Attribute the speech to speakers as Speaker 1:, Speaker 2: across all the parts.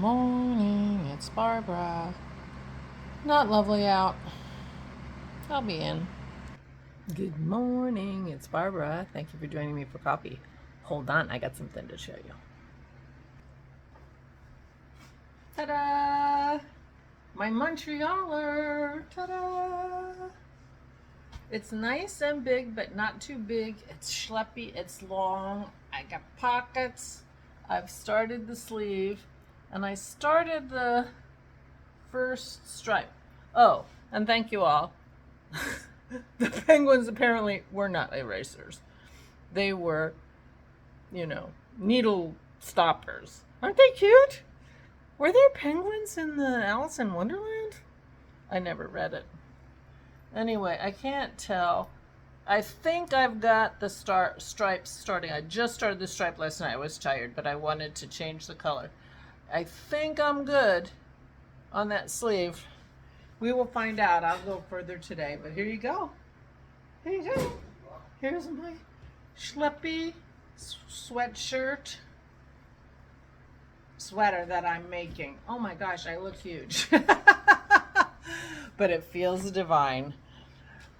Speaker 1: morning, it's Barbara. Not lovely out. I'll be in. Good morning, it's Barbara. Thank you for joining me for coffee. Hold on, I got something to show you. Ta-da! My Montrealer! Ta-da! It's nice and big, but not too big. It's schleppy, it's long. I got pockets. I've started the sleeve, and I started the first stripe. Oh, and thank you all. The penguins apparently were not erasers. They were, needle stoppers. Aren't they cute? Were there penguins in the Alice in Wonderland? I never read it. Anyway, I can't tell. I think I've got the stripes starting. I just started the stripe last night. I was tired, but I wanted to change the color. I think I'm good on that sleeve. We will find out. I'll go further today, but here you go. Here you go. Here's my schleppy sweater that I'm making. Oh my gosh, I look huge. But it feels divine.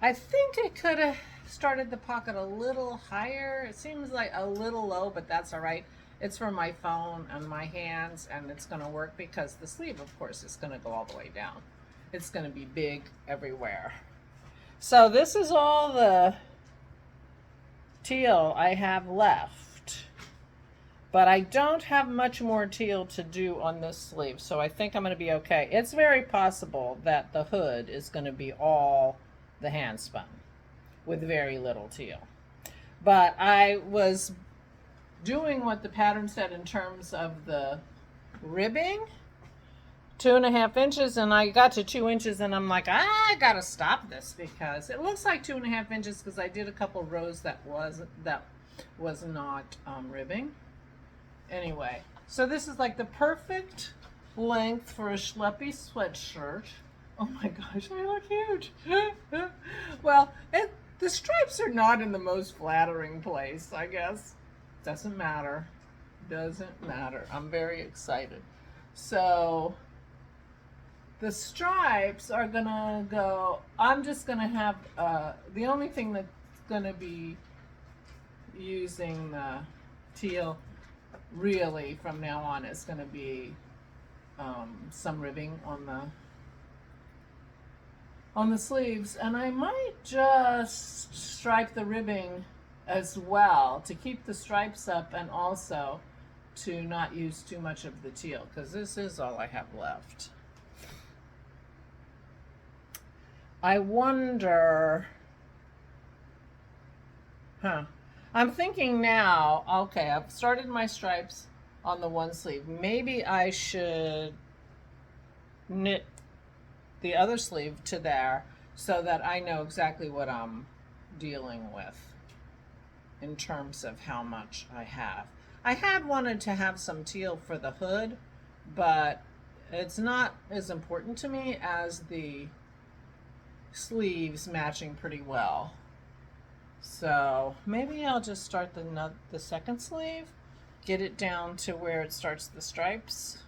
Speaker 1: I think I could have started the pocket a little higher. It seems like a little low, but that's all right. It's for my phone and my hands, and it's going to work because the sleeve, of course, is going to go all the way down. It's going to be big everywhere. So this is all the teal I have left, but I don't have much more teal to do on this sleeve, so I think I'm going to be okay. It's very possible that the hood is going to be all the hand spun with very little teal, but I was doing what the pattern said in terms of the ribbing, 2.5 inches, and I got to 2 inches, and I'm like, I gotta stop this because it looks like 2.5 inches because I did a couple rows that was not ribbing. Anyway, so this is like the perfect length for a schleppy sweatshirt. Oh my gosh, I look huge. Well, the stripes are not in the most flattering place, I guess. Doesn't matter. Doesn't matter. I'm very excited. So the stripes are gonna go, I'm just gonna have, the only thing that's gonna be using the teal really from now on is gonna be some ribbing on the sleeves, and I might just stripe the ribbing as well to keep the stripes up and also to not use too much of the teal because this is all I have left. I wonder, I'm thinking now, okay, I've started my stripes on the one sleeve. Maybe I should knit the other sleeve to there so that I know exactly what I'm dealing with in terms of how much I have. I had wanted to have some teal for the hood, but it's not as important to me as the sleeves matching pretty well. So maybe I'll just start the second sleeve, get it down to where it starts the stripes,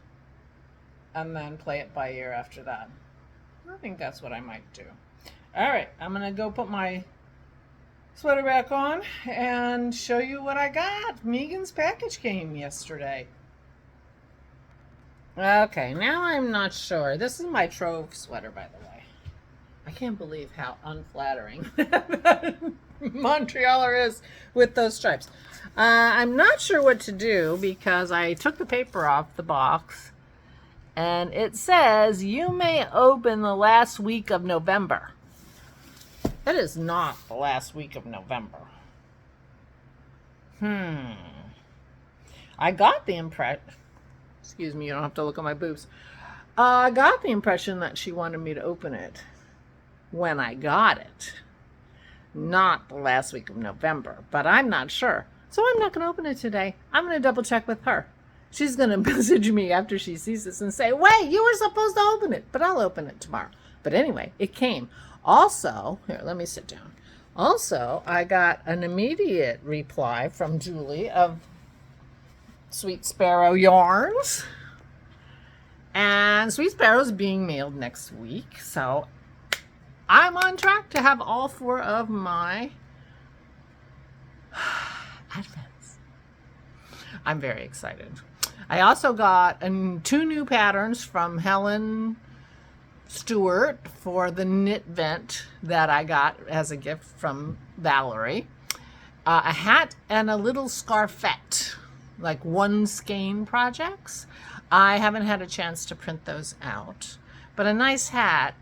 Speaker 1: and then play it by ear after that. I think that's what I might do. All right, I'm gonna go put my sweater back on and show you what I got. Megan's package came yesterday. Okay, now I'm not sure. This is my Trove sweater, by the way. I can't believe how unflattering Montrealer is with those stripes. I'm not sure what to do because I took the paper off the box and it says you may open the last week of November. That is not the last week of November. I got the impression, excuse me, you don't have to look at my boobs. I got the impression that she wanted me to open it when I got it. Not the last week of November, but I'm not sure. So I'm not going to open it today. I'm going to double check with her. She's going to message me after she sees this and say, wait, you were supposed to open it, but I'll open it tomorrow. But anyway, it came. Also, here, let me sit down. Also, I got an immediate reply from Julie of Sweet Sparrow Yarns. And Sweet Sparrow's being mailed next week. So I'm on track to have all 4 of my advents. I'm very excited. I also got 2 new patterns from Helen Stewart for the knit vent that I got as a gift from Valerie. A hat and a little scarfette, like 1 skein projects. I haven't had a chance to print those out, but a nice hat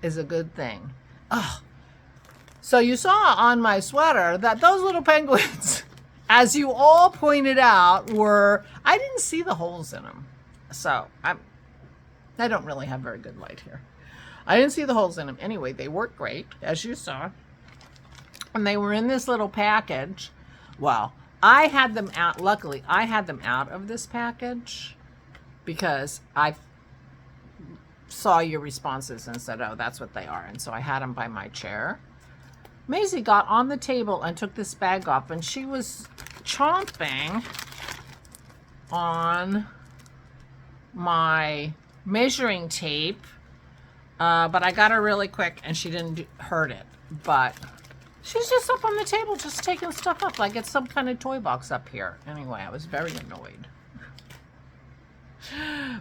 Speaker 1: is a good thing. Oh, so you saw on my sweater that those little penguins, as you all pointed out, I didn't see the holes in them. So I don't really have very good light here. I didn't see the holes in them. Anyway, they work great, as you saw. And they were in this little package. Well, I had them out. Luckily, I had them out of this package because I saw your responses and said, oh, that's what they are. And so I had them by my chair. Maisie got on the table and took this bag off, and she was chomping on my measuring tape, but I got her really quick and she didn't hurt it. But she's just up on the table just taking stuff up like it's some kind of toy box up here. Anyway, I was very annoyed.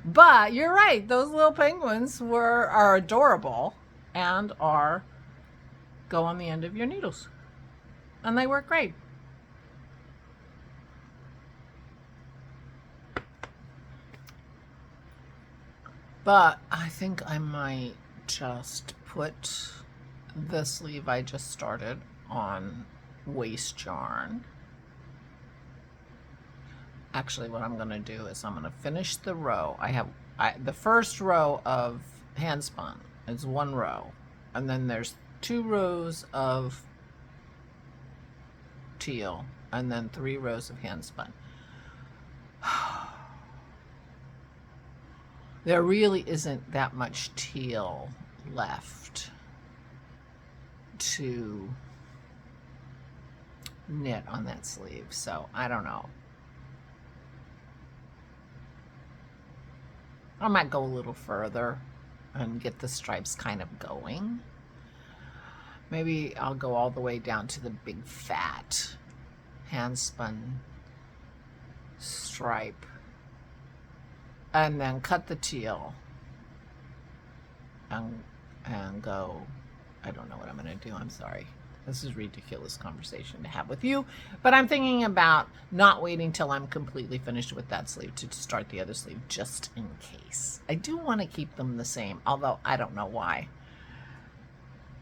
Speaker 1: But you're right, those little penguins are adorable and go on the end of your needles, and they work great. But I think I might just put the sleeve I just started on waste yarn. Actually, what I'm going to do is I'm going to finish the row. The first row of handspun is 1 row, and then there's 2 rows of teal, and then 3 rows of handspun. There really isn't that much teal left to knit on that sleeve, so I don't know. I might go a little further and get the stripes kind of going. Maybe I'll go all the way down to the big fat handspun stripe and then cut the teal and go. I don't know what I'm going to do. I'm sorry. This is a ridiculous conversation to have with you, but I'm thinking about not waiting till I'm completely finished with that sleeve to start the other sleeve, just in case. I do want to keep them the same, although I don't know why.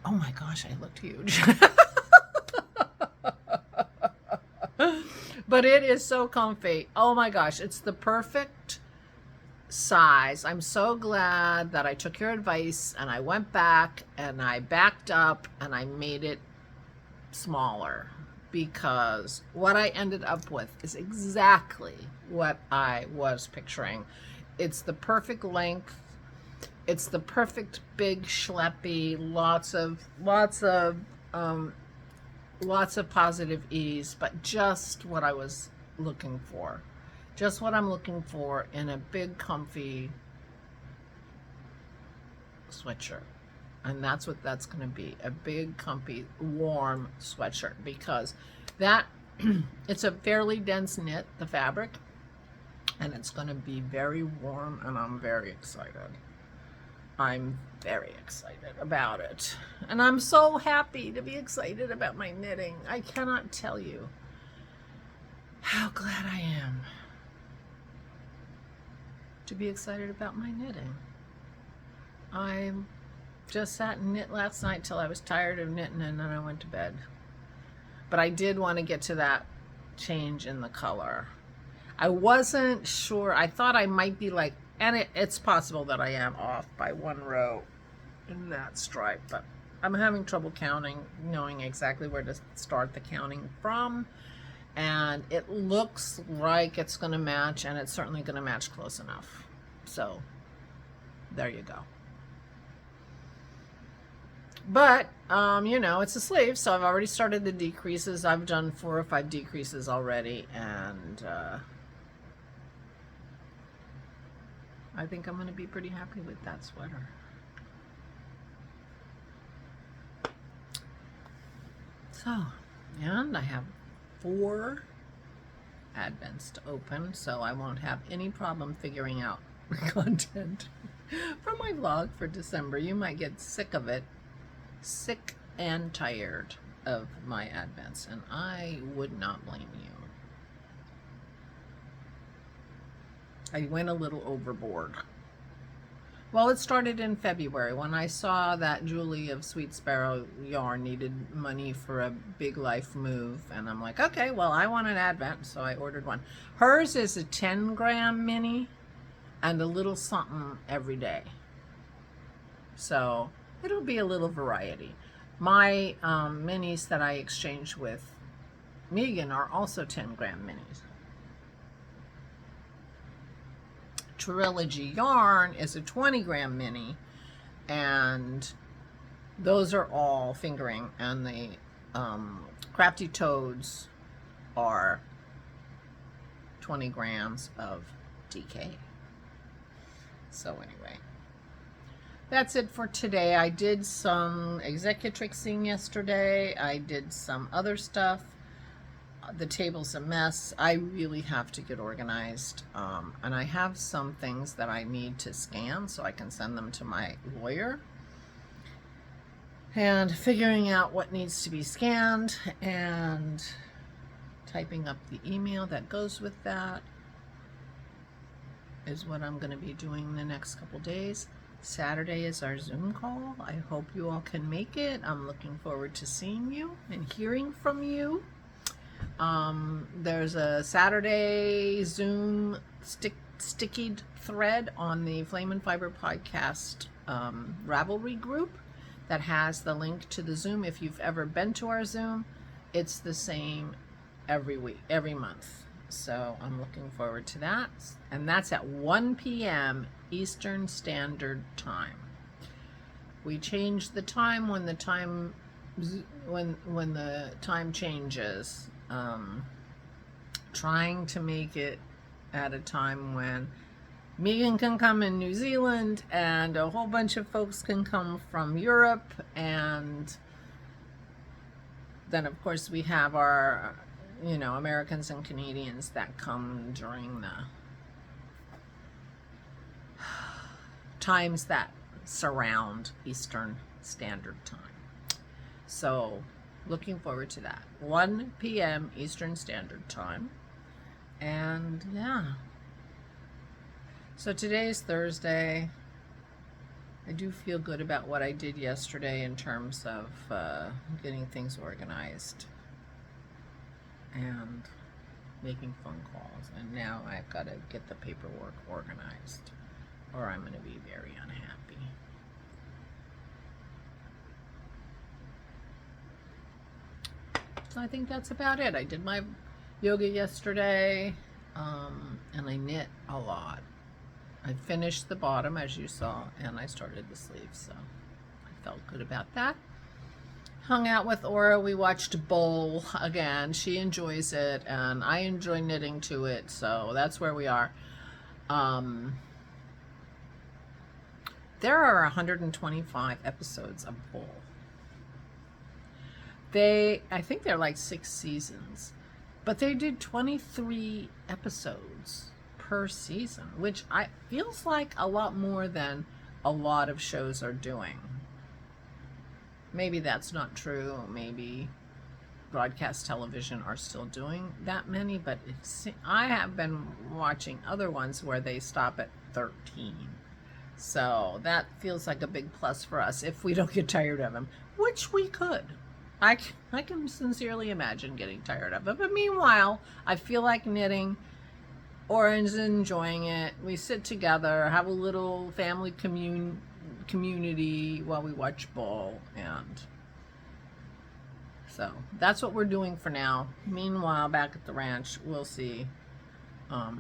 Speaker 1: Oh my gosh, I looked huge. But it is so comfy. Oh my gosh, it's the perfect size. I'm so glad that I took your advice and I went back and I backed up and I made it smaller, because what I ended up with is exactly what I was picturing. It's the perfect length. It's the perfect big schleppy, lots of positive ease, but just what I was looking for. Just what I'm looking for in a big comfy sweatshirt. And that's what that's going to be, a big comfy warm sweatshirt, because that it's a fairly dense knit, the fabric, and it's going to be very warm, and I'm very excited. I'm very excited about it, and I'm so happy to be excited about my knitting. I cannot tell you how glad I am to be excited about my knitting. I just sat and knit last night till I was tired of knitting, and then I went to bed. But I did want to get to that change in the color. I wasn't sure. I thought I might be like, and it's possible that I am off by 1 row in that stripe, but I'm having trouble counting, knowing exactly where to start the counting from. And it looks like it's going to match, and it's certainly going to match close enough. So there you go. But, you know, it's a sleeve, so I've already started the decreases. I've done 4 or 5 decreases already, and I think I'm going to be pretty happy with that sweater. So, and I have 4 Advents to open, so I won't have any problem figuring out content for my vlog for December. You might get sick of it, sick and tired of my Advents, and I would not blame you. I went a little overboard. Well, it started in February when I saw that Julie of Sweet Sparrow Yarn needed money for a big life move, and I'm like, okay, well, I want an Advent, so I ordered one. Hers is a 10-gram mini and a little something every day, so it'll be a little variety. My minis that I exchanged with Megan are also 10-gram minis. Trilogy Yarn is a 20-gram mini, and those are all fingering, and the Crafty Toads are 20 grams of DK. So anyway, that's it for today. I did some executrixing yesterday. I did some other stuff. The table's a mess. I really have to get organized, and I have some things that I need to scan so I can send them to my lawyer, and figuring out what needs to be scanned and typing up the email that goes with that is what I'm going to be doing the next couple days. Saturday is our Zoom call. I hope you all can make it. I'm looking forward to seeing you and hearing from you. There's a Saturday Zoom sticky thread on the Flame and Fiber podcast Ravelry group that has the link to the Zoom. If you've ever been to our Zoom, it's the same every week, every month. So I'm looking forward to that. And that's at 1 p.m. Eastern Standard Time. We changed the time when the time changes. Trying to make it at a time when Megan can come in New Zealand and a whole bunch of folks can come from Europe, and then of course we have our, you know, Americans and Canadians that come during the times that surround Eastern Standard Time. So looking forward to that. 1 p.m. Eastern Standard Time. And yeah. So today's Thursday. I do feel good about what I did yesterday in terms of getting things organized and making phone calls. And now I've got to get the paperwork organized, or I'm going to be very unhappy. So I think that's about it. I did my yoga yesterday, and I knit a lot. I finished the bottom, as you saw, and I started the sleeves, so I felt good about that. Hung out with Aura. We watched Bowl again. She enjoys it, and I enjoy knitting to it, so that's where we are. There are 125 episodes of Bowl. I think they're like 6 seasons, but they did 23 episodes per season, which feels like a lot more than a lot of shows are doing. Maybe that's not true. Maybe broadcast television are still doing that many, but I have been watching other ones where they stop at 13. So that feels like a big plus for us if we don't get tired of them, which we could. I can sincerely imagine getting tired of it. But meanwhile, I feel like knitting. Orange is enjoying it. We sit together, have a little family community while we watch Bowl. And so that's what we're doing for now. Meanwhile, back at the ranch, we'll see how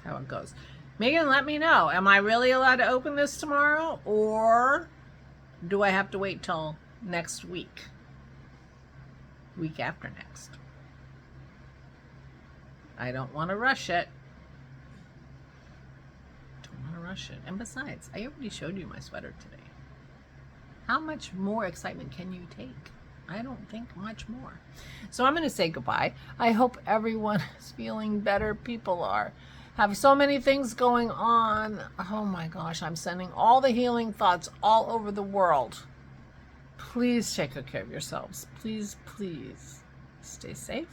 Speaker 1: it goes. Megan, let me know. Am I really allowed to open this tomorrow? Or do I have to wait till next week? Week after next. I don't want to rush it. wash it. And besides, I already showed you my sweater today. How much more excitement can you take? I don't think much more. So I'm going to say goodbye. I hope everyone is feeling better. People have so many things going on. Oh my gosh, I'm sending all the healing thoughts all over the world. Please take good care of yourselves. Please, please stay safe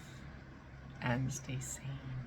Speaker 1: and stay sane.